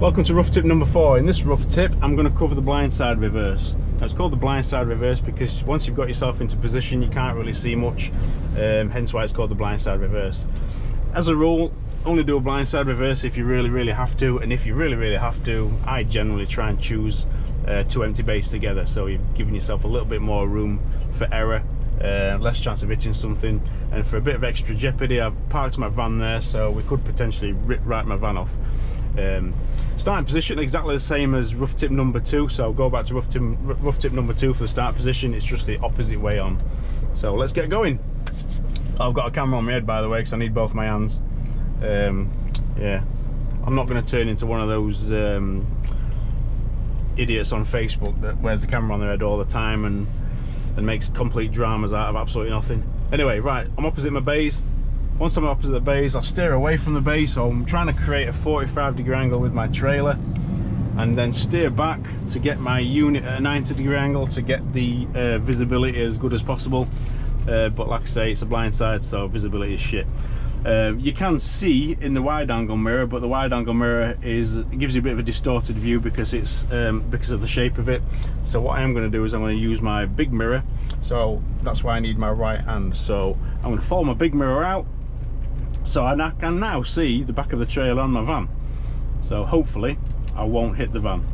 Welcome to rough tip number 4. In this rough tip, I'm going to cover the blindside reverse. Now, it's called the blindside reverse because once you've got yourself into position, you can't really see much, hence why it's called the blindside reverse. As a rule, only do a blindside reverse if you really have to, and if you really have to, I generally try and choose two empty bays together, so you've given yourself a little bit more room for error, less chance of hitting something, and for a bit of extra jeopardy, I've parked my van there, so we could potentially write my van off. Starting position exactly the same as rough tip number 2, so go back to rough tip number 2 for the start position. It's just the opposite way on. So let's get going. I've got a camera on my head, by the way, because I need both my hands. Yeah, I'm not going to turn into one of those idiots on Facebook that wears the camera on their head all the time and makes complete dramas out of absolutely nothing. Anyway, right, I'm opposite my bays. Once I'm opposite the bays, I'll steer away from the bay, so I'm trying to create a 45-degree angle with my trailer, and then steer back to get my unit at a 90-degree angle to get the visibility as good as possible. But like I say, it's a blind side, so visibility is shit. You can see in the wide-angle mirror, but the wide-angle mirror gives you a bit of a distorted view because it's because of the shape of it. So what I am going to do is I'm going to use my big mirror, so that's why I need my right hand. So I'm going to fold my big mirror out, so I can now see the back of the trailer on my van. So hopefully I won't hit the van.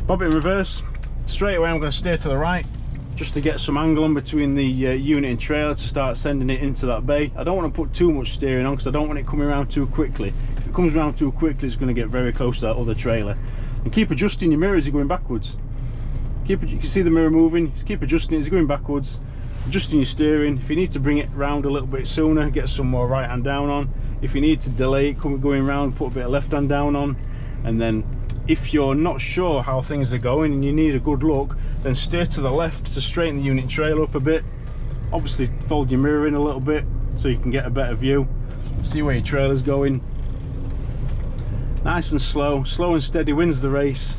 Bob it in reverse. Straight away I'm going to steer to the right, just to get some angle on between the unit and trailer to start sending it into that bay. I don't want to put too much steering on because I don't want it coming around too quickly. If it comes around too quickly, it's going to get very close to that other trailer. And keep adjusting your mirror as you're going backwards. You can see the mirror moving, just keep adjusting it as you're going backwards, adjusting your steering. If you need to bring it round a little bit sooner, get some more right hand down on. If you need to delay it going round, put a bit of left hand down on. And then if you're not sure how things are going and you need a good look, then steer to the left to straighten the unit trailer up a bit. Obviously fold your mirror in a little bit so you can get a better view, see where your trailer's going. Nice and slow and steady wins the race.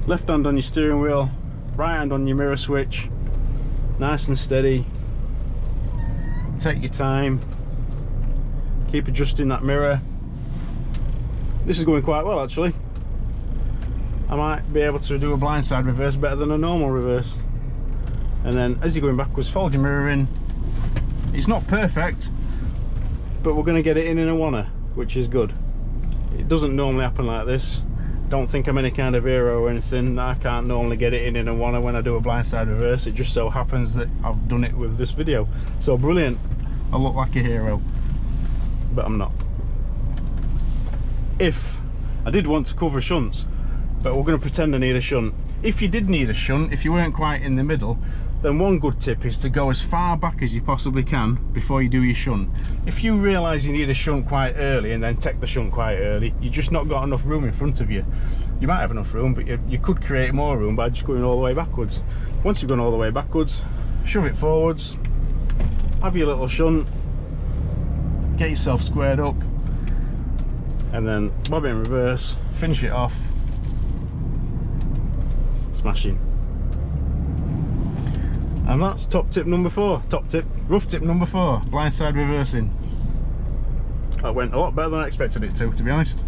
Left hand on your steering wheel, right hand on your mirror switch. Nice and steady, take your time, keep adjusting that mirror. This is going quite well actually. I might be able to do a blindside reverse better than a normal reverse. And then as you're going backwards, fold your mirror in. It's not perfect, but we're going to get it in a oneer, which is good. It doesn't normally happen like this. Don't think I'm any kind of hero or anything. I can't normally get it in a oneer when I do a blindside reverse. It just so happens that I've done it with this video. So brilliant. I look like a hero, but I'm not. If I did want to cover shunts, but we're going to pretend I need a shunt. If you did need a shunt, if you weren't quite in the middle, then one good tip is to go as far back as you possibly can before you do your shunt. If you realise you need a shunt quite early and then take the shunt quite early, you've just not got enough room in front of you. You might have enough room, but you could create more room by just going all the way backwards. Once you've gone all the way backwards, shove it forwards, have your little shunt, get yourself squared up, and then bob it in reverse, finish it off. Smashing. And that's rough tip number 4, blindside reversing. That went a lot better than I expected it to be honest.